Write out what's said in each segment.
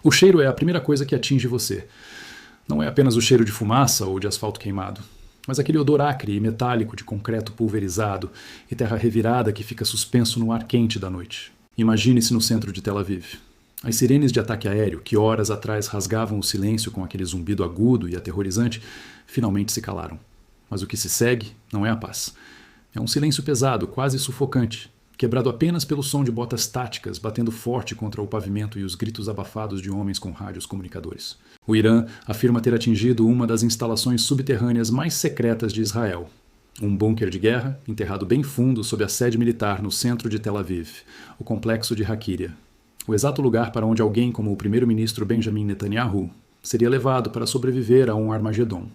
O cheiro é a primeira coisa que atinge você. Não é apenas o cheiro de fumaça ou de asfalto queimado, mas aquele odor acre e metálico de concreto pulverizado e terra revirada que fica suspenso no ar quente da noite. Imagine-se no centro de Tel Aviv. As sirenes de ataque aéreo, que horas atrás rasgavam o silêncio com aquele zumbido agudo e aterrorizante, finalmente se calaram. Mas o que se segue não é a paz. É um silêncio pesado, quase sufocante, quebrado apenas pelo som de botas táticas batendo forte contra o pavimento e os gritos abafados de homens com rádios comunicadores. O Irã afirma ter atingido uma das instalações subterrâneas mais secretas de Israel. Um bunker de guerra, enterrado bem fundo sob a sede militar no centro de Tel Aviv, o complexo de Hakiria. O exato lugar para onde alguém como o primeiro-ministro Benjamin Netanyahu seria levado para sobreviver a um Armagedon.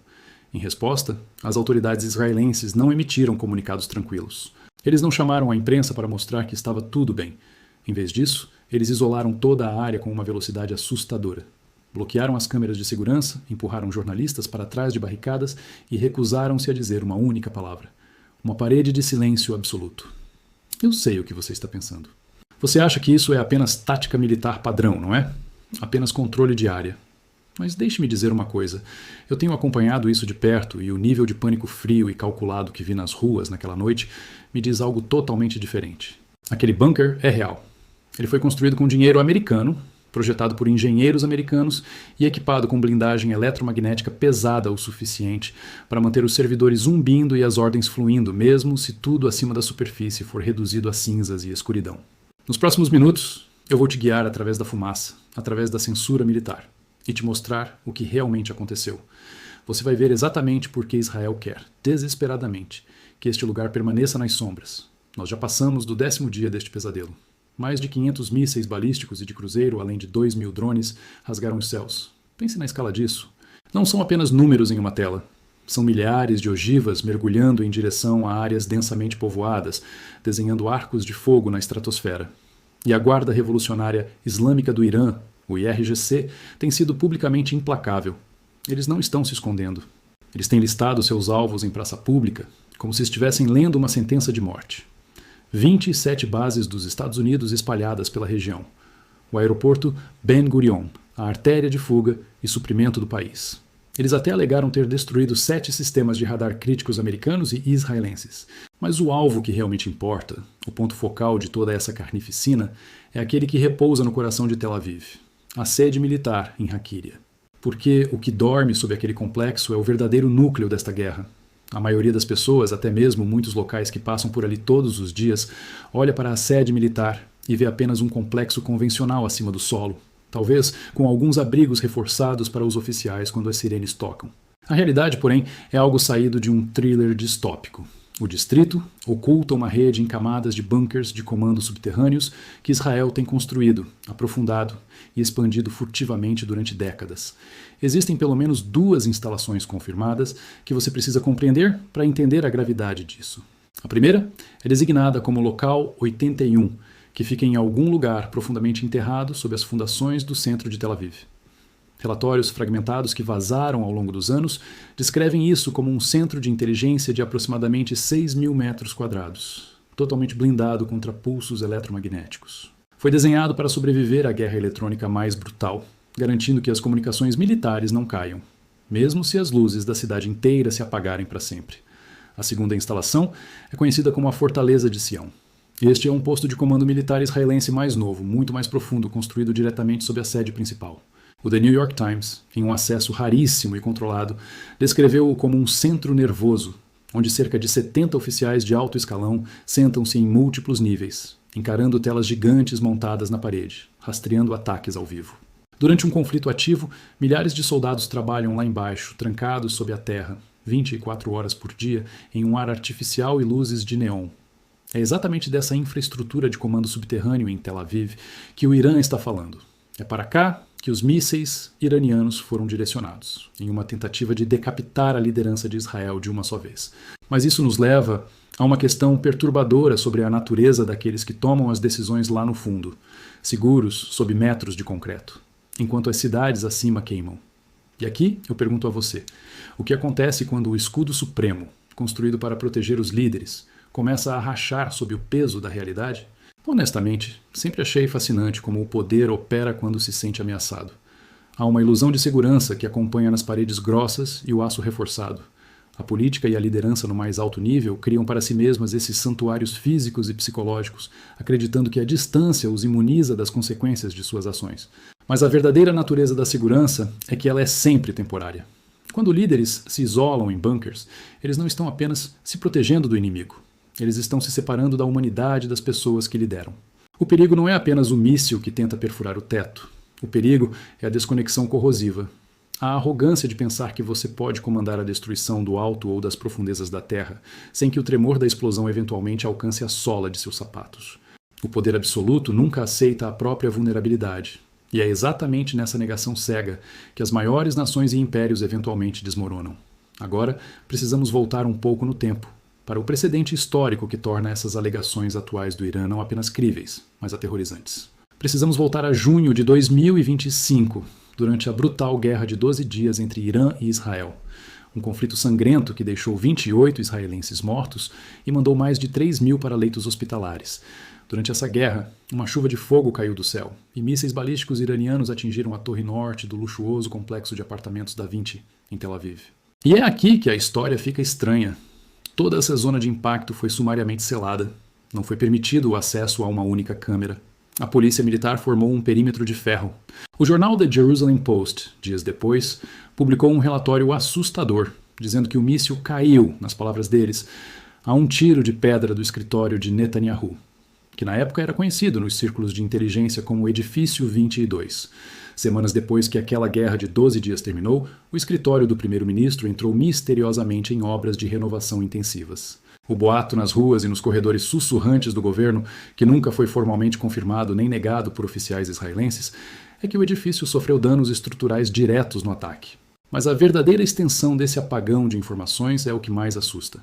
Em resposta, as autoridades israelenses não emitiram comunicados tranquilos. Eles não chamaram a imprensa para mostrar que estava tudo bem. Em vez disso, eles isolaram toda a área com uma velocidade assustadora. Bloquearam as câmeras de segurança, empurraram jornalistas para trás de barricadas e recusaram-se a dizer uma única palavra. Uma parede de silêncio absoluto. Eu sei o que você está pensando. Você acha que isso é apenas tática militar padrão, não é? Apenas controle de área. Mas deixe-me dizer uma coisa. Eu tenho acompanhado isso de perto e o nível de pânico frio e calculado que vi nas ruas naquela noite me diz algo totalmente diferente. Aquele bunker é real. Ele foi construído com dinheiro americano, projetado por engenheiros americanos e equipado com blindagem eletromagnética pesada o suficiente para manter os servidores zumbindo e as ordens fluindo, mesmo se tudo acima da superfície for reduzido a cinzas e escuridão. Nos próximos minutos, eu vou te guiar através da fumaça, através da censura militar, e te mostrar o que realmente aconteceu. Você vai ver exatamente por que Israel quer, desesperadamente, que este lugar permaneça nas sombras. Nós já passamos do 10º dia deste pesadelo. Mais de 500 mísseis balísticos e de cruzeiro, além de 2.000 drones, rasgaram os céus. Pense na escala disso. Não são apenas números em uma tela. São milhares de ogivas mergulhando em direção a áreas densamente povoadas, desenhando arcos de fogo na estratosfera. E a Guarda Revolucionária Islâmica do Irã, o IRGC, tem sido publicamente implacável. Eles não estão se escondendo. Eles têm listado seus alvos em praça pública, como se estivessem lendo uma sentença de morte. 27 bases dos Estados Unidos espalhadas pela região. O aeroporto Ben Gurion, a artéria de fuga e suprimento do país. Eles até alegaram ter destruído 7 sistemas de radar críticos americanos e israelenses. Mas o alvo que realmente importa, o ponto focal de toda essa carnificina, é aquele que repousa no coração de Tel Aviv, a sede militar em Hakiria. Porque o que dorme sob aquele complexo é o verdadeiro núcleo desta guerra. A maioria das pessoas, até mesmo muitos locais que passam por ali todos os dias, olha para a sede militar e vê apenas um complexo convencional acima do solo. Talvez com alguns abrigos reforçados para os oficiais quando as sirenes tocam. A realidade, porém, é algo saído de um thriller distópico. O distrito oculta uma rede em camadas de bunkers de comando subterrâneos que Israel tem construído, aprofundado e expandido furtivamente durante décadas. Existem pelo menos 2 instalações confirmadas que você precisa compreender para entender a gravidade disso. A primeira é designada como Local 81, que fica em algum lugar profundamente enterrado sob as fundações do centro de Tel Aviv. Relatórios fragmentados que vazaram ao longo dos anos descrevem isso como um centro de inteligência de aproximadamente 6.000 metros quadrados, totalmente blindado contra pulsos eletromagnéticos. Foi desenhado para sobreviver à guerra eletrônica mais brutal, garantindo que as comunicações militares não caiam, mesmo se as luzes da cidade inteira se apagarem para sempre. A segunda instalação é conhecida como a Fortaleza de Sião. Este é um posto de comando militar israelense mais novo, muito mais profundo, construído diretamente sob a sede principal. O The New York Times, em um acesso raríssimo e controlado, descreveu-o como um centro nervoso, onde cerca de 70 oficiais de alto escalão sentam-se em múltiplos níveis, encarando telas gigantes montadas na parede, rastreando ataques ao vivo. Durante um conflito ativo, milhares de soldados trabalham lá embaixo, trancados sob a terra, 24 horas por dia, em um ar artificial e luzes de neon. É exatamente dessa infraestrutura de comando subterrâneo em Tel Aviv que o Irã está falando. É para cá que os mísseis iranianos foram direcionados, em uma tentativa de decapitar a liderança de Israel de uma só vez. Mas isso nos leva a uma questão perturbadora sobre a natureza daqueles que tomam as decisões lá no fundo, seguros sob metros de concreto, enquanto as cidades acima queimam. E aqui eu pergunto a você, o que acontece quando o escudo supremo, construído para proteger os líderes, começa a rachar sob o peso da realidade? Honestamente, sempre achei fascinante como o poder opera quando se sente ameaçado. Há uma ilusão de segurança que acompanha nas paredes grossas e o aço reforçado. A política e a liderança no mais alto nível criam para si mesmas esses santuários físicos e psicológicos, acreditando que a distância os imuniza das consequências de suas ações. Mas a verdadeira natureza da segurança é que ela é sempre temporária. Quando líderes se isolam em bunkers, eles não estão apenas se protegendo do inimigo. Eles estão se separando da humanidade das pessoas que lideram. O perigo não é apenas o míssil que tenta perfurar o teto. O perigo é a desconexão corrosiva. A arrogância de pensar que você pode comandar a destruição do alto ou das profundezas da terra, sem que o tremor da explosão eventualmente alcance a sola de seus sapatos. O poder absoluto nunca aceita a própria vulnerabilidade. E é exatamente nessa negação cega que as maiores nações e impérios eventualmente desmoronam. Agora, precisamos voltar um pouco no tempo, para o precedente histórico que torna essas alegações atuais do Irã não apenas críveis, mas aterrorizantes. Precisamos voltar a junho de 2025, durante a brutal guerra de 12 dias entre Irã e Israel. Um conflito sangrento que deixou 28 israelenses mortos e mandou mais de 3.000 para leitos hospitalares. Durante essa guerra, uma chuva de fogo caiu do céu e mísseis balísticos iranianos atingiram a torre norte do luxuoso complexo de apartamentos da Vinci, em Tel Aviv. E é aqui que a história fica estranha. Toda essa zona de impacto foi sumariamente selada. Não foi permitido o acesso a uma única câmera. A polícia militar formou um perímetro de ferro. O jornal The Jerusalem Post, dias depois, publicou um relatório assustador, dizendo que o míssil caiu, nas palavras deles, a um tiro de pedra do escritório de Netanyahu, que na época era conhecido nos círculos de inteligência como Edifício 22. Semanas depois que aquela guerra de 12 dias terminou, o escritório do primeiro-ministro entrou misteriosamente em obras de renovação intensivas. O boato nas ruas e nos corredores sussurrantes do governo, que nunca foi formalmente confirmado nem negado por oficiais israelenses, é que o edifício sofreu danos estruturais diretos no ataque. Mas a verdadeira extensão desse apagão de informações é o que mais assusta.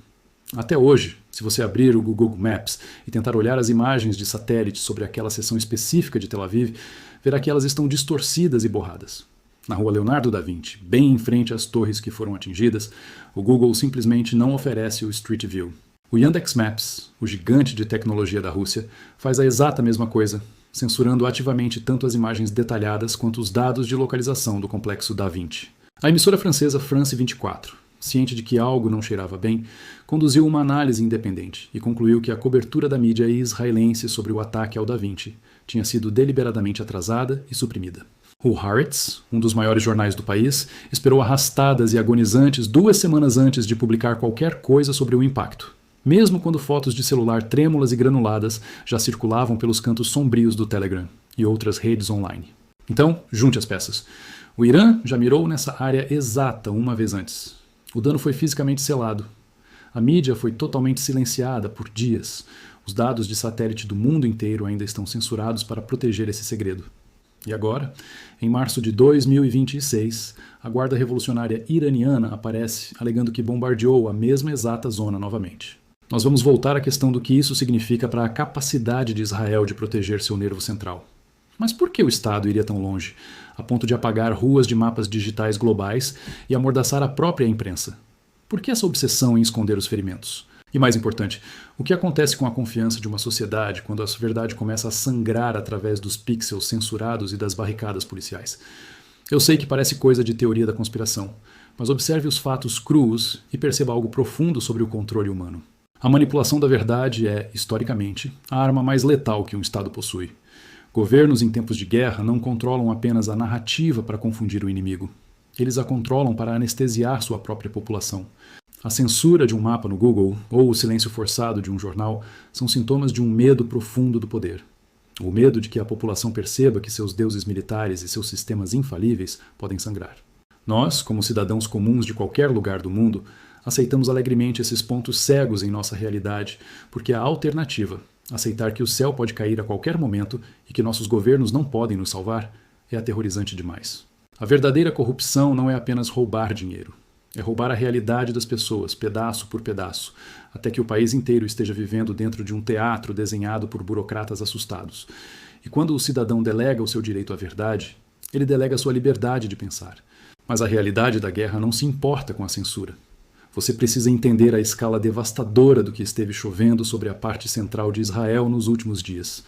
Até hoje, se você abrir o Google Maps e tentar olhar as imagens de satélite sobre aquela seção específica de Tel Aviv, verá que elas estão distorcidas e borradas. Na rua Leonardo da Vinci, bem em frente às torres que foram atingidas, o Google simplesmente não oferece o Street View. O Yandex Maps, o gigante de tecnologia da Rússia, faz a exata mesma coisa, censurando ativamente tanto as imagens detalhadas quanto os dados de localização do complexo da Vinci. A emissora francesa France 24, ciente de que algo não cheirava bem, conduziu uma análise independente e concluiu que a cobertura da mídia israelense sobre o ataque ao Da Vinci tinha sido deliberadamente atrasada e suprimida. O Haaretz, um dos maiores jornais do país, esperou arrastadas e agonizantes 2 semanas antes de publicar qualquer coisa sobre o impacto, mesmo quando fotos de celular trêmulas e granuladas já circulavam pelos cantos sombrios do Telegram e outras redes online. Então, junte as peças. O Irã já mirou nessa área exata uma vez antes. O dano foi fisicamente selado. A mídia foi totalmente silenciada por dias. Os dados de satélite do mundo inteiro ainda estão censurados para proteger esse segredo. E agora, em março de 2026, a Guarda Revolucionária Iraniana aparece alegando que bombardeou a mesma exata zona novamente. Nós vamos voltar à questão do que isso significa para a capacidade de Israel de proteger seu nervo central. Mas por que o Estado iria tão longe, a ponto de apagar ruas de mapas digitais globais e amordaçar a própria imprensa? Por que essa obsessão em esconder os ferimentos? E mais importante, o que acontece com a confiança de uma sociedade quando a verdade começa a sangrar através dos pixels censurados e das barricadas policiais? Eu sei que parece coisa de teoria da conspiração, mas observe os fatos crus e perceba algo profundo sobre o controle humano. A manipulação da verdade é, historicamente, a arma mais letal que um Estado possui. Governos em tempos de guerra não controlam apenas a narrativa para confundir o inimigo. Eles a controlam para anestesiar sua própria população. A censura de um mapa no Google ou o silêncio forçado de um jornal são sintomas de um medo profundo do poder. O medo de que a população perceba que seus deuses militares e seus sistemas infalíveis podem sangrar. Nós, como cidadãos comuns de qualquer lugar do mundo, aceitamos alegremente esses pontos cegos em nossa realidade, porque a alternativa, aceitar que o céu pode cair a qualquer momento e que nossos governos não podem nos salvar, é aterrorizante demais. A verdadeira corrupção não é apenas roubar dinheiro. É roubar a realidade das pessoas, pedaço por pedaço, até que o país inteiro esteja vivendo dentro de um teatro desenhado por burocratas assustados. E quando o cidadão delega o seu direito à verdade, ele delega a sua liberdade de pensar. Mas a realidade da guerra não se importa com a censura. Você precisa entender a escala devastadora do que esteve chovendo sobre a parte central de Israel nos últimos dias.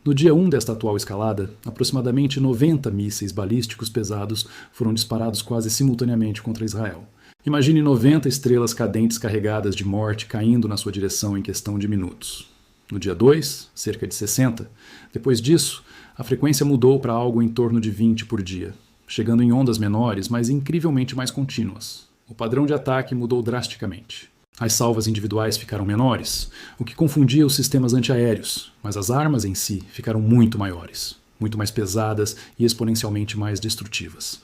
No dia 1 desta atual escalada, aproximadamente 90 mísseis balísticos pesados foram disparados quase simultaneamente contra Israel. Imagine 90 estrelas cadentes carregadas de morte caindo na sua direção em questão de minutos. No dia 2, cerca de 60. Depois disso, a frequência mudou para algo em torno de 20 por dia, chegando em ondas menores, mas incrivelmente mais contínuas. O padrão de ataque mudou drasticamente. As salvas individuais ficaram menores, o que confundia os sistemas antiaéreos, mas as armas em si ficaram muito maiores, muito mais pesadas e exponencialmente mais destrutivas.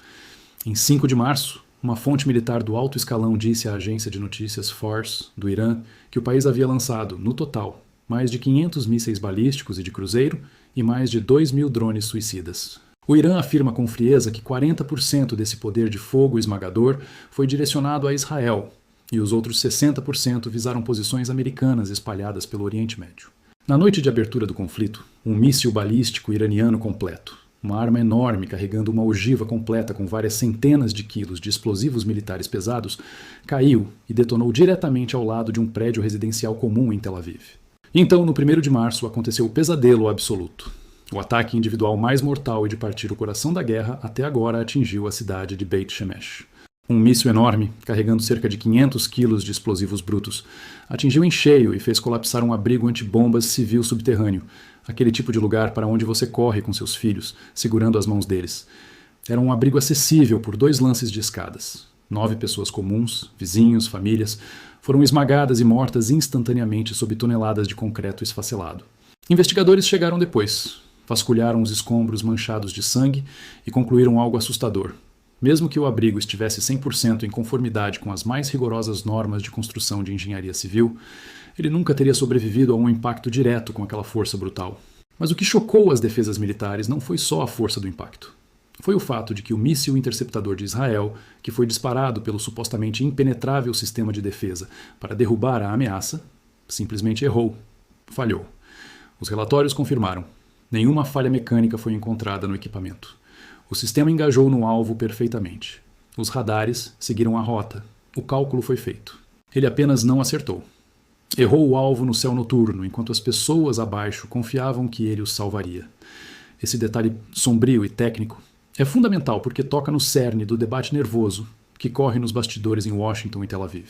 Em 5 de março, uma fonte militar do alto escalão disse à agência de notícias Fars, do Irã, que o país havia lançado, no total, mais de 500 mísseis balísticos e de cruzeiro e mais de 2.000 drones suicidas. O Irã afirma com frieza que 40% desse poder de fogo esmagador foi direcionado a Israel, e os outros 60% visaram posições americanas espalhadas pelo Oriente Médio. Na noite de abertura do conflito, um míssil balístico iraniano completo, uma arma enorme carregando uma ogiva completa com várias centenas de quilos de explosivos militares pesados, caiu e detonou diretamente ao lado de um prédio residencial comum em Tel Aviv. Então, no 1º de março, aconteceu o pesadelo absoluto. O ataque individual mais mortal e de partir o coração da guerra até agora atingiu a cidade de Beit Shemesh. Um míssil enorme, carregando cerca de 500 quilos de explosivos brutos, atingiu em cheio e fez colapsar um abrigo antibombas civil subterrâneo, aquele tipo de lugar para onde você corre com seus filhos, segurando as mãos deles. Era um abrigo acessível por 2 lances de escadas. 9 pessoas comuns, vizinhos, famílias, foram esmagadas e mortas instantaneamente sob toneladas de concreto esfacelado. Investigadores chegaram depois. Vasculharam os escombros manchados de sangue e concluíram algo assustador. Mesmo que o abrigo estivesse 100% em conformidade com as mais rigorosas normas de construção de engenharia civil, ele nunca teria sobrevivido a um impacto direto com aquela força brutal. Mas o que chocou as defesas militares não foi só a força do impacto. Foi o fato de que o míssil interceptador de Israel, que foi disparado pelo supostamente impenetrável sistema de defesa para derrubar a ameaça, simplesmente errou, falhou. Os relatórios confirmaram. Nenhuma falha mecânica foi encontrada no equipamento. O sistema engajou no alvo perfeitamente. Os radares seguiram a rota. O cálculo foi feito. Ele apenas não acertou. Errou o alvo no céu noturno, enquanto as pessoas abaixo confiavam que ele os salvaria. Esse detalhe sombrio e técnico é fundamental porque toca no cerne do debate nervoso que corre nos bastidores em Washington e Tel Aviv.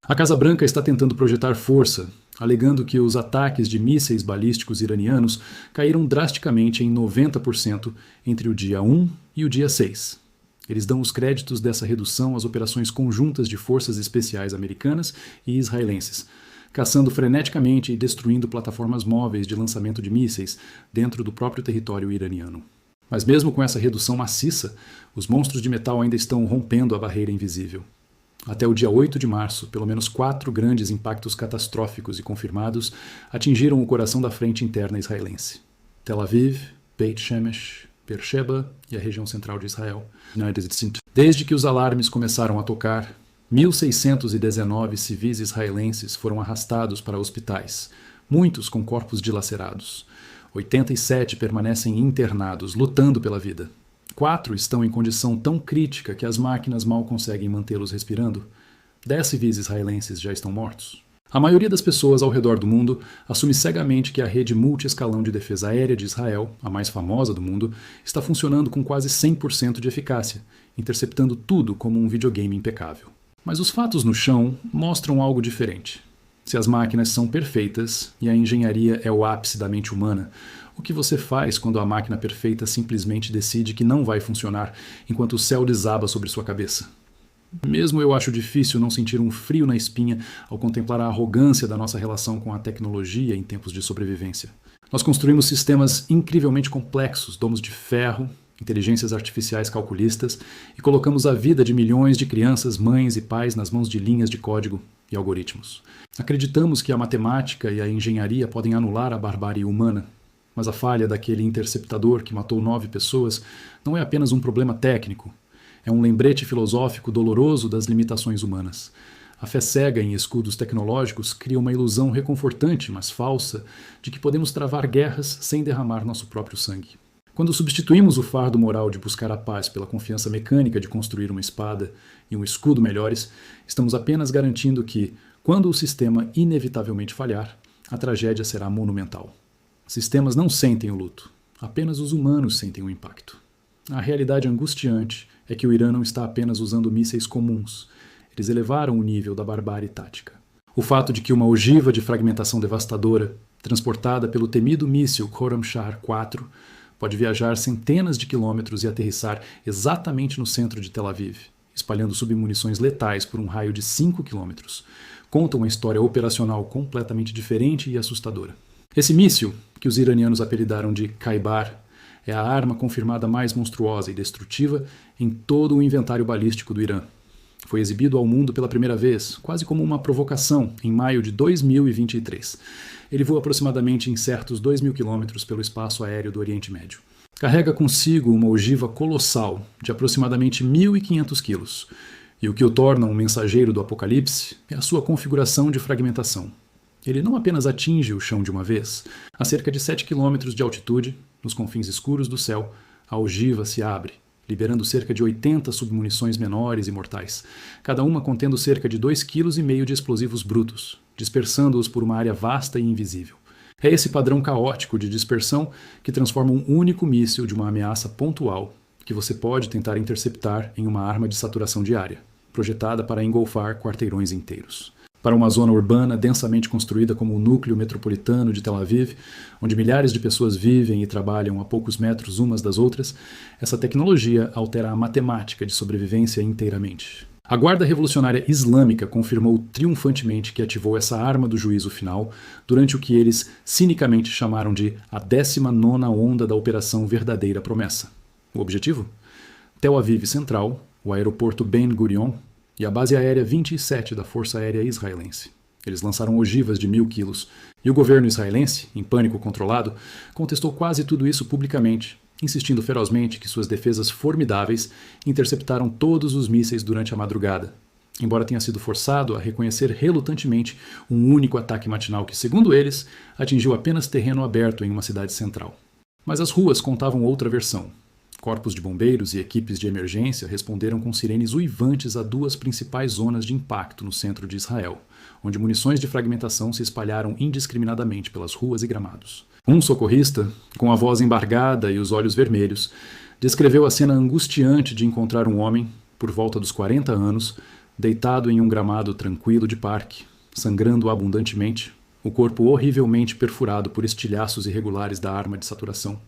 A Casa Branca está tentando projetar força, alegando que os ataques de mísseis balísticos iranianos caíram drasticamente em 90% entre o dia 1 e o dia 6. Eles dão os créditos dessa redução às operações conjuntas de forças especiais americanas e israelenses, caçando freneticamente e destruindo plataformas móveis de lançamento de mísseis dentro do próprio território iraniano. Mas mesmo com essa redução maciça, os monstros de metal ainda estão rompendo a barreira invisível. Até o dia 8 de março, pelo menos 4 grandes impactos catastróficos e confirmados atingiram o coração da frente interna israelense. Tel Aviv, Beit Shemesh, Beersheba e a região central de Israel. Desde que os alarmes começaram a tocar, 1.619 civis israelenses foram arrastados para hospitais, muitos com corpos dilacerados. 87 permanecem internados, lutando pela vida. 4 estão em condição tão crítica que as máquinas mal conseguem mantê-los respirando. 10 civis israelenses já estão mortos. A maioria das pessoas ao redor do mundo assume cegamente que a rede multi-escalão de defesa aérea de Israel, a mais famosa do mundo, está funcionando com quase 100% de eficácia, interceptando tudo como um videogame impecável. Mas os fatos no chão mostram algo diferente. Se as máquinas são perfeitas e a engenharia é o ápice da mente humana, o que você faz quando a máquina perfeita simplesmente decide que não vai funcionar enquanto o céu desaba sobre sua cabeça? Mesmo eu acho difícil não sentir um frio na espinha ao contemplar a arrogância da nossa relação com a tecnologia em tempos de sobrevivência. Nós construímos sistemas incrivelmente complexos, domos de ferro, inteligências artificiais calculistas e colocamos a vida de milhões de crianças, mães e pais nas mãos de linhas de código e algoritmos. Acreditamos que a matemática e a engenharia podem anular a barbárie humana, mas a falha daquele interceptador que matou 9 pessoas não é apenas um problema técnico, é um lembrete filosófico doloroso das limitações humanas. A fé cega em escudos tecnológicos cria uma ilusão reconfortante, mas falsa, de que podemos travar guerras sem derramar nosso próprio sangue. Quando substituímos o fardo moral de buscar a paz pela confiança mecânica de construir uma espada e um escudo melhores, estamos apenas garantindo que, quando o sistema inevitavelmente falhar, a tragédia será monumental. Sistemas não sentem o luto, apenas os humanos sentem o impacto. A realidade angustiante é que o Irã não está apenas usando mísseis comuns, eles elevaram o nível da barbárie tática. O fato de que uma ogiva de fragmentação devastadora, transportada pelo temido míssil Khorramshahr-4, pode viajar centenas de quilômetros e aterrissar exatamente no centro de Tel Aviv, espalhando submunições letais por um raio de 5 quilômetros, conta uma história operacional completamente diferente e assustadora. Esse míssil, que os iranianos apelidaram de Khaibar, é a arma confirmada mais monstruosa e destrutiva em todo o inventário balístico do Irã. Foi exibido ao mundo pela primeira vez, quase como uma provocação, em maio de 2023. Ele voa aproximadamente em certos 2.000 quilômetros pelo espaço aéreo do Oriente Médio. Carrega consigo uma ogiva colossal de aproximadamente 1.500 quilos, e o que o torna um mensageiro do apocalipse é a sua configuração de fragmentação. Ele não apenas atinge o chão de uma vez, a cerca de 7 quilômetros de altitude, nos confins escuros do céu, a ogiva se abre, liberando cerca de 80 submunições menores e mortais, cada uma contendo cerca de 2,5 kg de explosivos brutos, dispersando-os por uma área vasta e invisível. É esse padrão caótico de dispersão que transforma um único míssil de uma ameaça pontual que você pode tentar interceptar em uma arma de saturação diária, projetada para engolfar quarteirões inteiros. Para uma zona urbana densamente construída como o núcleo metropolitano de Tel Aviv, onde milhares de pessoas vivem e trabalham a poucos metros umas das outras, essa tecnologia altera a matemática de sobrevivência inteiramente. A Guarda Revolucionária Islâmica confirmou triunfantemente que ativou essa arma do juízo final durante o que eles cinicamente chamaram de a 19ª onda da Operação Verdadeira Promessa. O objetivo? Tel Aviv Central, o aeroporto Ben Gurion e a base aérea 27 da Força Aérea Israelense. Eles lançaram ogivas de 1.000 quilos, e o governo israelense, em pânico controlado, contestou quase tudo isso publicamente, insistindo ferozmente que suas defesas formidáveis interceptaram todos os mísseis durante a madrugada, embora tenha sido forçado a reconhecer relutantemente um único ataque matinal que, segundo eles, atingiu apenas terreno aberto em uma cidade central. Mas as ruas contavam outra versão. Corpos de bombeiros e equipes de emergência responderam com sirenes uivantes a 2 principais zonas de impacto no centro de Israel, onde munições de fragmentação se espalharam indiscriminadamente pelas ruas e gramados. Um socorrista, com a voz embargada e os olhos vermelhos, descreveu a cena angustiante de encontrar um homem, por volta dos 40 anos, deitado em um gramado tranquilo de parque, sangrando abundantemente, o corpo horrivelmente perfurado por estilhaços irregulares da arma de saturação.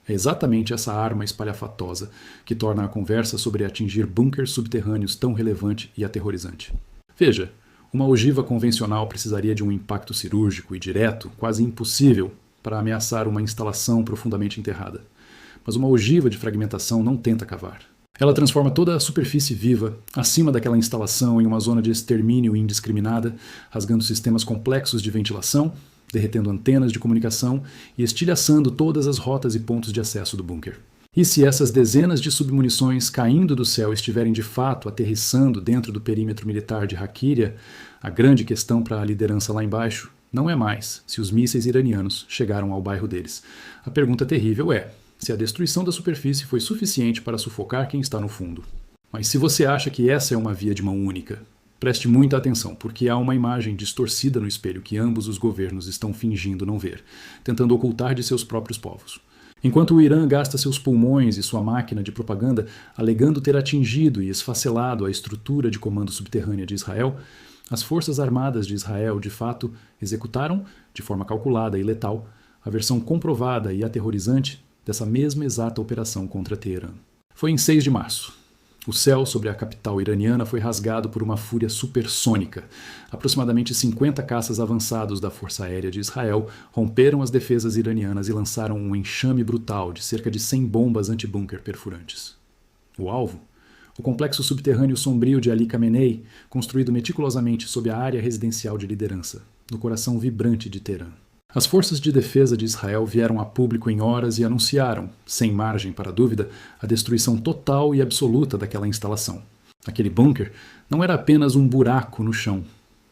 É exatamente essa arma espalhafatosa que torna a conversa sobre atingir bunkers subterrâneos tão relevante e aterrorizante. Veja, uma ogiva convencional precisaria de um impacto cirúrgico e direto, quase impossível, para ameaçar uma instalação profundamente enterrada. Mas uma ogiva de fragmentação não tenta cavar. Ela transforma toda a superfície viva, acima daquela instalação, em uma zona de extermínio indiscriminada, rasgando sistemas complexos de ventilação, derretendo antenas de comunicação e estilhaçando todas as rotas e pontos de acesso do bunker. E se essas dezenas de submunições caindo do céu estiverem de fato aterrissando dentro do perímetro militar de Hakiria, a grande questão para a liderança lá embaixo não é mais se os mísseis iranianos chegaram ao bairro deles. A pergunta terrível é se a destruição da superfície foi suficiente para sufocar quem está no fundo. Mas se você acha que essa é uma via de mão única, preste muita atenção, porque há uma imagem distorcida no espelho que ambos os governos estão fingindo não ver, tentando ocultar de seus próprios povos. Enquanto o Irã gasta seus pulmões e sua máquina de propaganda alegando ter atingido e esfacelado a estrutura de comando subterrânea de Israel, as Forças Armadas de Israel, de fato, executaram, de forma calculada e letal, a versão comprovada e aterrorizante dessa mesma exata operação contra Teherã. Foi em 6 de março. O céu sobre a capital iraniana foi rasgado por uma fúria supersônica. Aproximadamente 50 caças avançados da Força Aérea de Israel romperam as defesas iranianas e lançaram um enxame brutal de cerca de 100 bombas antibunker perfurantes. O alvo? O complexo subterrâneo sombrio de Ali Khamenei, construído meticulosamente sob a área residencial de liderança, no coração vibrante de Teherã. As forças de defesa de Israel vieram a público em horas e anunciaram, sem margem para dúvida, a destruição total e absoluta daquela instalação. Aquele bunker não era apenas um buraco no chão.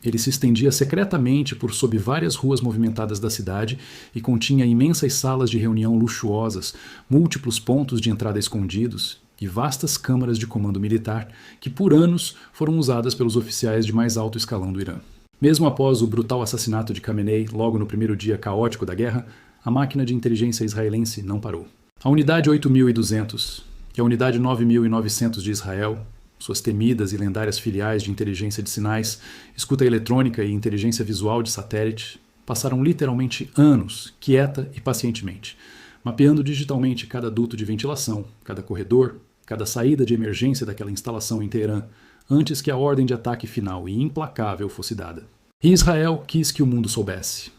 Ele se estendia secretamente por sob várias ruas movimentadas da cidade e continha imensas salas de reunião luxuosas, múltiplos pontos de entrada escondidos e vastas câmaras de comando militar que por anos foram usadas pelos oficiais de mais alto escalão do Irã. Mesmo após o brutal assassinato de Khamenei, logo no primeiro dia caótico da guerra, a máquina de inteligência israelense não parou. A unidade 8200 e a unidade 9900 de Israel, suas temidas e lendárias filiais de inteligência de sinais, escuta eletrônica e inteligência visual de satélite, passaram literalmente anos, quieta e pacientemente, mapeando digitalmente cada duto de ventilação, cada corredor, cada saída de emergência daquela instalação em Teherã, antes que a ordem de ataque final e implacável fosse dada. E Israel quis que o mundo soubesse.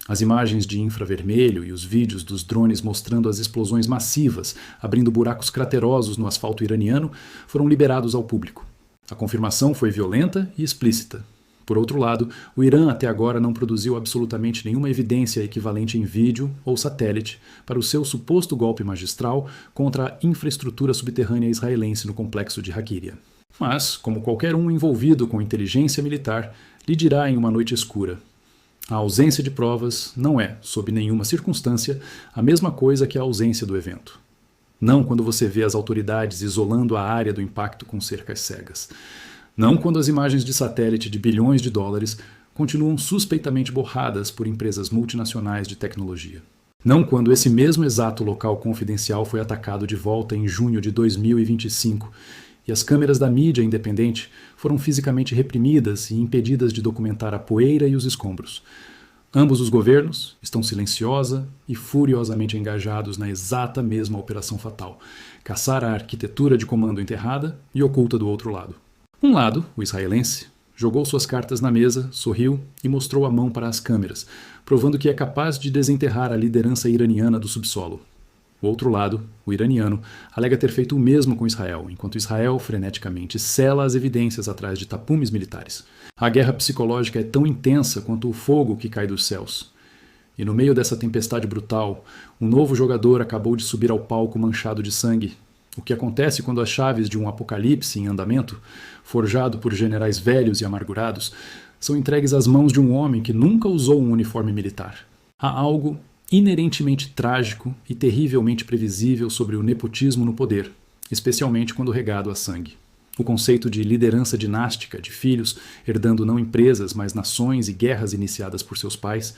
As imagens de infravermelho e os vídeos dos drones mostrando as explosões massivas, abrindo buracos craterosos no asfalto iraniano, foram liberados ao público. A confirmação foi violenta e explícita. Por outro lado, o Irã até agora não produziu absolutamente nenhuma evidência equivalente em vídeo ou satélite para o seu suposto golpe magistral contra a infraestrutura subterrânea israelense no complexo de Hakiria. Mas, como qualquer um envolvido com inteligência militar, lhe dirá em uma noite escura: a ausência de provas não é, sob nenhuma circunstância, a mesma coisa que a ausência do evento. Não quando você vê as autoridades isolando a área do impacto com cercas cegas. Não quando as imagens de satélite de bilhões de dólares continuam suspeitamente borradas por empresas multinacionais de tecnologia. Não quando esse mesmo exato local confidencial foi atacado de volta em junho de 2025 e as câmeras da mídia independente foram fisicamente reprimidas e impedidas de documentar a poeira e os escombros. Ambos os governos estão silenciosa e furiosamente engajados na exata mesma operação fatal: caçar a arquitetura de comando enterrada e oculta do outro lado. Um lado, o israelense, jogou suas cartas na mesa, sorriu e mostrou a mão para as câmeras, provando que é capaz de desenterrar a liderança iraniana do subsolo. O outro lado, o iraniano, alega ter feito o mesmo com Israel, enquanto Israel freneticamente sela as evidências atrás de tapumes militares. A guerra psicológica é tão intensa quanto o fogo que cai dos céus. E no meio dessa tempestade brutal, um novo jogador acabou de subir ao palco manchado de sangue. O que acontece quando as chaves de um apocalipse em andamento, forjado por generais velhos e amargurados, são entregues às mãos de um homem que nunca usou um uniforme militar. Há algo inerentemente trágico e terrivelmente previsível sobre o nepotismo no poder, especialmente quando regado a sangue. O conceito de liderança dinástica, de filhos herdando não empresas, mas nações e guerras iniciadas por seus pais,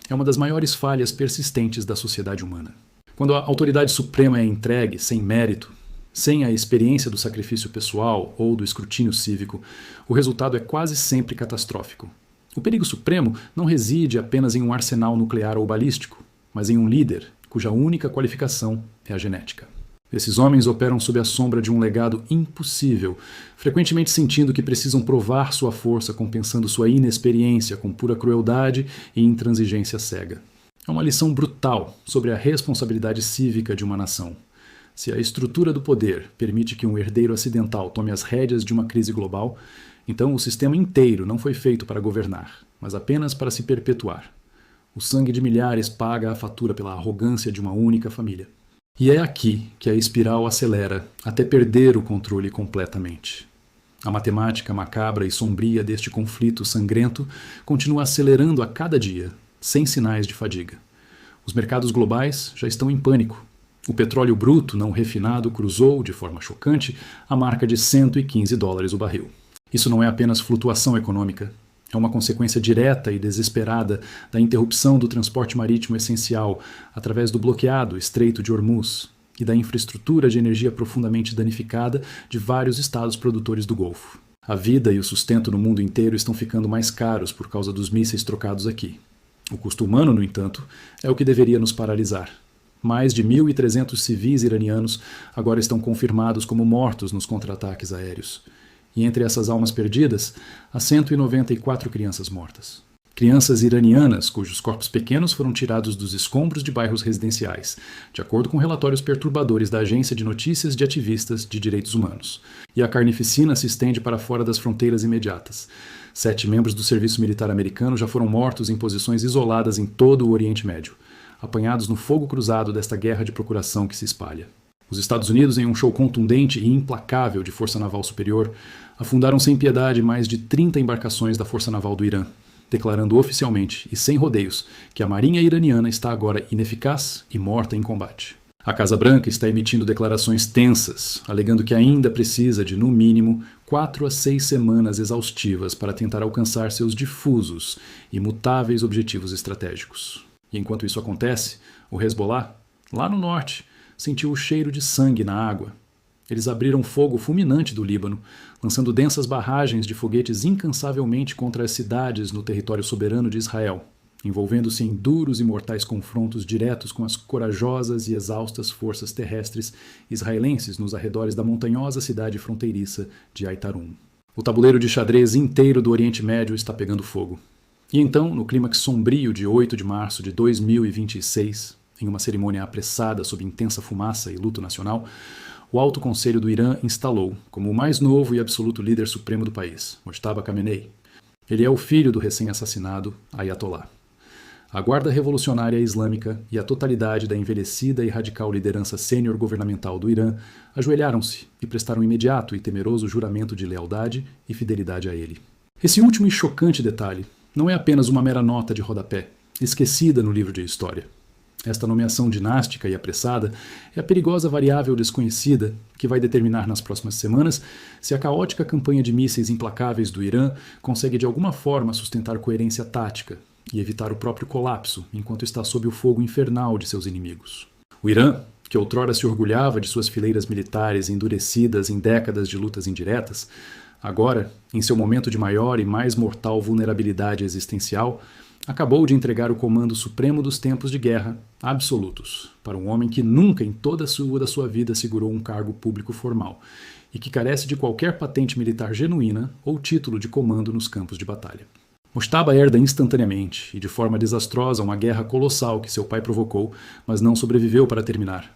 é uma das maiores falhas persistentes da sociedade humana. Quando a autoridade suprema é entregue sem mérito, sem a experiência do sacrifício pessoal ou do escrutínio cívico, o resultado é quase sempre catastrófico. O perigo supremo não reside apenas em um arsenal nuclear ou balístico, mas em um líder cuja única qualificação é a genética. Esses homens operam sob a sombra de um legado impossível, frequentemente sentindo que precisam provar sua força compensando sua inexperiência com pura crueldade e intransigência cega. É uma lição brutal sobre a responsabilidade cívica de uma nação. Se a estrutura do poder permite que um herdeiro acidental tome as rédeas de uma crise global, então o sistema inteiro não foi feito para governar, mas apenas para se perpetuar. O sangue de milhares paga a fatura pela arrogância de uma única família. E é aqui que a espiral acelera até perder o controle completamente. A matemática macabra e sombria deste conflito sangrento continua acelerando a cada dia, sem sinais de fadiga. Os mercados globais já estão em pânico. O petróleo bruto não refinado cruzou, de forma chocante, a marca de $115 o barril. Isso não é apenas flutuação econômica. É uma consequência direta e desesperada da interrupção do transporte marítimo essencial através do bloqueado Estreito de Hormuz e da infraestrutura de energia profundamente danificada de vários estados produtores do Golfo. A vida e o sustento no mundo inteiro estão ficando mais caros por causa dos mísseis trocados aqui. O custo humano, no entanto, é o que deveria nos paralisar. Mais de 1.300 civis iranianos agora estão confirmados como mortos nos contra-ataques aéreos. E entre essas almas perdidas, há 194 crianças mortas. Crianças iranianas cujos corpos pequenos foram tirados dos escombros de bairros residenciais, de acordo com relatórios perturbadores da Agência de Notícias de Ativistas de Direitos Humanos. E a carnificina se estende para fora das fronteiras imediatas. 7 membros do serviço militar americano já foram mortos em posições isoladas em todo o Oriente Médio, apanhados no fogo cruzado desta guerra de procuração que se espalha. Os Estados Unidos, em um show contundente e implacável de força naval superior, afundaram sem piedade mais de 30 embarcações da força naval do Irã, declarando oficialmente e sem rodeios que a marinha iraniana está agora ineficaz e morta em combate. A Casa Branca está emitindo declarações tensas, alegando que ainda precisa de, no mínimo, 4 a 6 semanas exaustivas para tentar alcançar seus difusos e mutáveis objetivos estratégicos. E enquanto isso acontece, o Hezbollah, lá no norte, sentiu o cheiro de sangue na água. Eles abriram fogo fulminante do Líbano, lançando densas barragens de foguetes incansavelmente contra as cidades no território soberano de Israel, envolvendo-se em duros e mortais confrontos diretos com as corajosas e exaustas forças terrestres israelenses nos arredores da montanhosa cidade fronteiriça de Aitarum. O tabuleiro de xadrez inteiro do Oriente Médio está pegando fogo. E então, no clímax sombrio de 8 de março de 2026, em uma cerimônia apressada sob intensa fumaça e luto nacional, o Alto Conselho do Irã instalou como o mais novo e absoluto líder supremo do país, Mojtaba Khamenei. Ele é o filho do recém-assassinado Ayatollah. A Guarda Revolucionária Islâmica e a totalidade da envelhecida e radical liderança sênior governamental do Irã ajoelharam-se e prestaram imediato e temeroso juramento de lealdade e fidelidade a ele. Esse último e chocante detalhe não é apenas uma mera nota de rodapé, esquecida no livro de história. Esta nomeação dinástica e apressada é a perigosa variável desconhecida que vai determinar nas próximas semanas se a caótica campanha de mísseis implacáveis do Irã consegue de alguma forma sustentar coerência tática e evitar o próprio colapso enquanto está sob o fogo infernal de seus inimigos. O Irã, que outrora se orgulhava de suas fileiras militares endurecidas em décadas de lutas indiretas, agora, em seu momento de maior e mais mortal vulnerabilidade existencial, acabou de entregar o comando supremo dos tempos de guerra absolutos para um homem que nunca em toda a sua vida segurou um cargo público formal e que carece de qualquer patente militar genuína ou título de comando nos campos de batalha. Mojtaba herda instantaneamente e de forma desastrosa uma guerra colossal que seu pai provocou, mas não sobreviveu para terminar.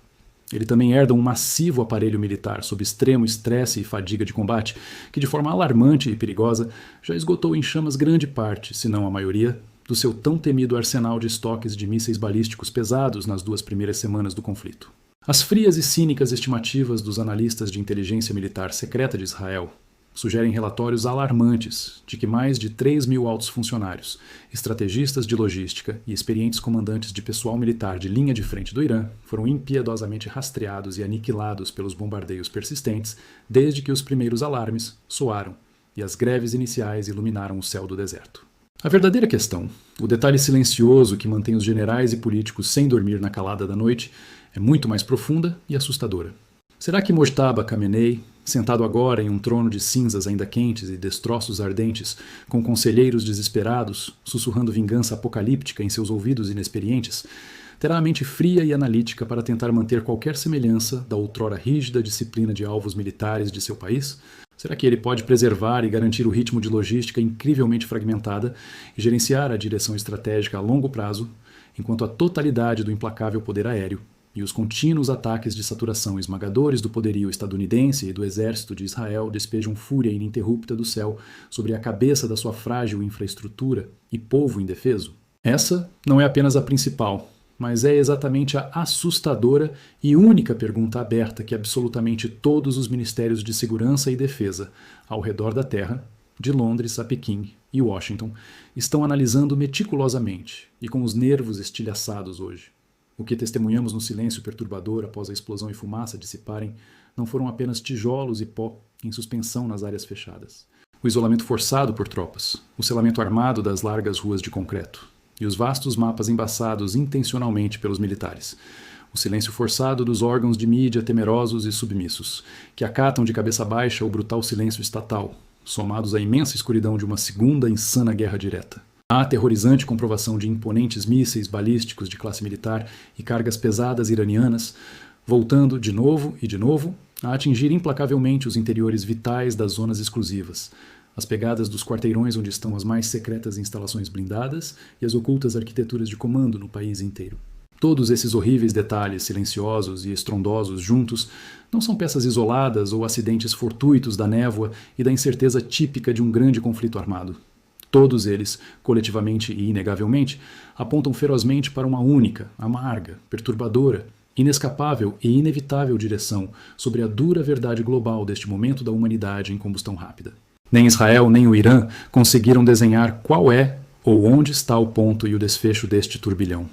Ele também herda um massivo aparelho militar sob extremo estresse e fadiga de combate, que de forma alarmante e perigosa já esgotou em chamas grande parte, se não a maioria, do seu tão temido arsenal de estoques de mísseis balísticos pesados nas 2 primeiras semanas do conflito. As frias e cínicas estimativas dos analistas de inteligência militar secreta de Israel sugerem relatórios alarmantes de que mais de 3.000 altos funcionários, estrategistas de logística e experientes comandantes de pessoal militar de linha de frente do Irã foram impiedosamente rastreados e aniquilados pelos bombardeios persistentes desde que os primeiros alarmes soaram e as greves iniciais iluminaram o céu do deserto. A verdadeira questão, o detalhe silencioso que mantém os generais e políticos sem dormir na calada da noite, é muito mais profunda e assustadora. Será que Mojtaba Khamenei, sentado agora em um trono de cinzas ainda quentes e destroços ardentes, com conselheiros desesperados, sussurrando vingança apocalíptica em seus ouvidos inexperientes, terá a mente fria e analítica para tentar manter qualquer semelhança da outrora rígida disciplina de alvos militares de seu país? Será que ele pode preservar e garantir o ritmo de logística incrivelmente fragmentada e gerenciar a direção estratégica a longo prazo, enquanto a totalidade do implacável poder aéreo e os contínuos ataques de saturação esmagadores do poderio estadunidense e do exército de Israel despejam fúria ininterrupta do céu sobre a cabeça da sua frágil infraestrutura e povo indefeso? Essa não é apenas a principal, mas é exatamente a assustadora e única pergunta aberta que absolutamente todos os ministérios de segurança e defesa, ao redor da Terra, de Londres a Pequim e Washington, estão analisando meticulosamente e com os nervos estilhaçados hoje. O que testemunhamos no silêncio perturbador após a explosão e fumaça dissiparem não foram apenas tijolos e pó em suspensão nas áreas fechadas. O isolamento forçado por tropas, o selamento armado das largas ruas de concreto e os vastos mapas embaçados intencionalmente pelos militares. O silêncio forçado dos órgãos de mídia temerosos e submissos, que acatam de cabeça baixa o brutal silêncio estatal, somados à imensa escuridão de uma segunda insana guerra direta. A aterrorizante comprovação de imponentes mísseis balísticos de classe militar e cargas pesadas iranianas, voltando de novo e de novo a atingir implacavelmente os interiores vitais das zonas exclusivas, as pegadas dos quarteirões onde estão as mais secretas instalações blindadas e as ocultas arquiteturas de comando no país inteiro. Todos esses horríveis detalhes silenciosos e estrondosos juntos não são peças isoladas ou acidentes fortuitos da névoa e da incerteza típica de um grande conflito armado. Todos eles, coletivamente e inegavelmente, apontam ferozmente para uma única, amarga, perturbadora inescapável e inevitável direção sobre a dura verdade global deste momento da humanidade em combustão rápida. Nem Israel nem o Irã conseguiram desenhar qual é ou onde está o ponto e o desfecho deste turbilhão.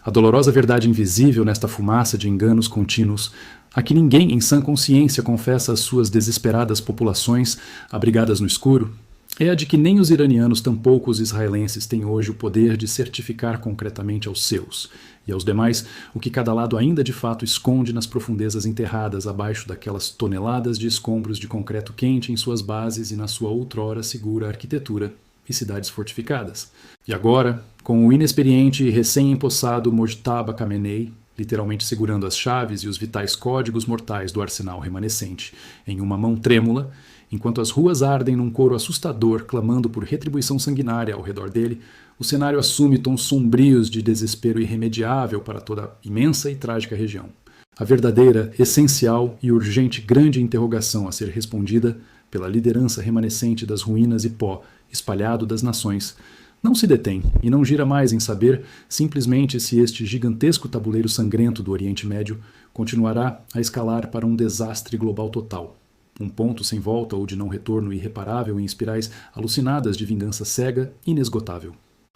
A dolorosa verdade invisível nesta fumaça de enganos contínuos, a que ninguém em sã consciência confessa às suas desesperadas populações abrigadas no escuro, é a de que nem os iranianos tampouco os israelenses têm hoje o poder de certificar concretamente aos seus, e aos demais, o que cada lado ainda de fato esconde nas profundezas enterradas abaixo daquelas toneladas de escombros de concreto quente em suas bases e na sua outrora segura arquitetura e cidades fortificadas. E agora, com o inexperiente e recém-empossado Mojtaba Khamenei, literalmente segurando as chaves e os vitais códigos mortais do arsenal remanescente em uma mão trêmula, enquanto as ruas ardem num coro assustador clamando por retribuição sanguinária ao redor dele, o cenário assume tons sombrios de desespero irremediável para toda a imensa e trágica região. A verdadeira, essencial e urgente grande interrogação a ser respondida pela liderança remanescente das ruínas e pó espalhado das nações não se detém e não gira mais em saber simplesmente se este gigantesco tabuleiro sangrento do Oriente Médio continuará a escalar para um desastre global total, um ponto sem volta ou de não retorno irreparável em espirais alucinadas de vingança cega e inesgotável.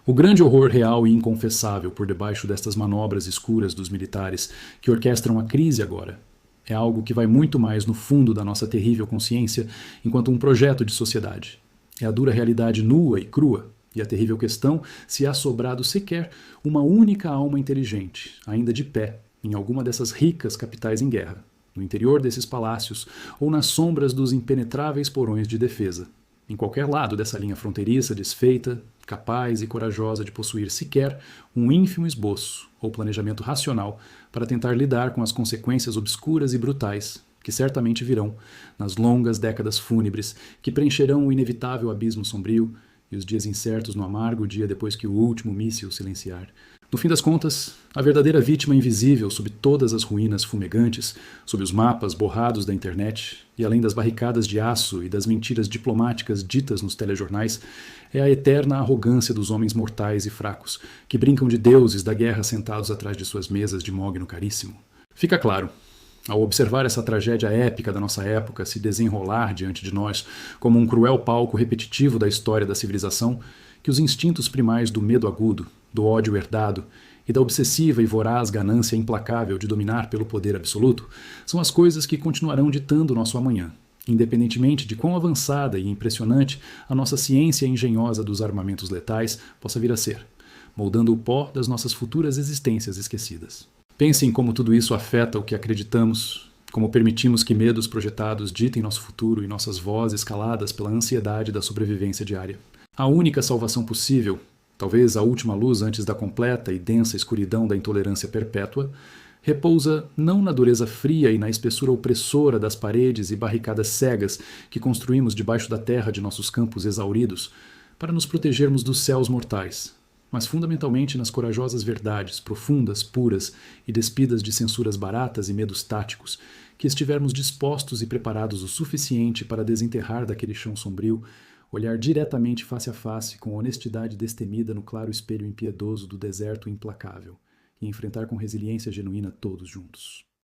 O grande horror real e inconfessável por debaixo destas manobras escuras dos militares que orquestram a crise agora é algo que vai muito mais no fundo da nossa terrível consciência enquanto um projeto de sociedade. É a dura realidade nua e crua, e a terrível questão se há sobrado sequer uma única alma inteligente, ainda de pé, em alguma dessas ricas capitais em guerra, no interior desses palácios ou nas sombras dos impenetráveis porões de defesa, em qualquer lado dessa linha fronteiriça desfeita, capaz e corajosa de possuir sequer um ínfimo esboço ou planejamento racional para tentar lidar com as consequências obscuras e brutais que certamente virão nas longas décadas fúnebres que preencherão o inevitável abismo sombrio e os dias incertos no amargo dia depois que o último míssil silenciar. No fim das contas, a verdadeira vítima invisível sob todas as ruínas fumegantes, sob os mapas borrados da internet e além das barricadas de aço e das mentiras diplomáticas ditas nos telejornais, é a eterna arrogância dos homens mortais e fracos que brincam de deuses da guerra sentados atrás de suas mesas de mogno caríssimo. Fica claro, ao observar essa tragédia épica da nossa época se desenrolar diante de nós como um cruel palco repetitivo da história da civilização, que os instintos primais do medo agudo, do ódio herdado e da obsessiva e voraz ganância implacável de dominar pelo poder absoluto são as coisas que continuarão ditando nosso amanhã, independentemente de quão avançada e impressionante a nossa ciência engenhosa dos armamentos letais possa vir a ser, moldando o pó das nossas futuras existências esquecidas. Pense em como tudo isso afeta o que acreditamos, como permitimos que medos projetados ditem nosso futuro e nossas vozes caladas pela ansiedade da sobrevivência diária. A única salvação possível, talvez a última luz antes da completa e densa escuridão da intolerância perpétua, repousa não na dureza fria e na espessura opressora das paredes e barricadas cegas que construímos debaixo da terra de nossos campos exauridos para nos protegermos dos céus mortais, mas fundamentalmente nas corajosas verdades profundas, puras e despidas de censuras baratas e medos táticos, que estivermos dispostos e preparados o suficiente para desenterrar daquele chão sombrio, olhar diretamente face a face com honestidade destemida no claro espelho impiedoso do deserto implacável e enfrentar com resiliência genuína todos juntos.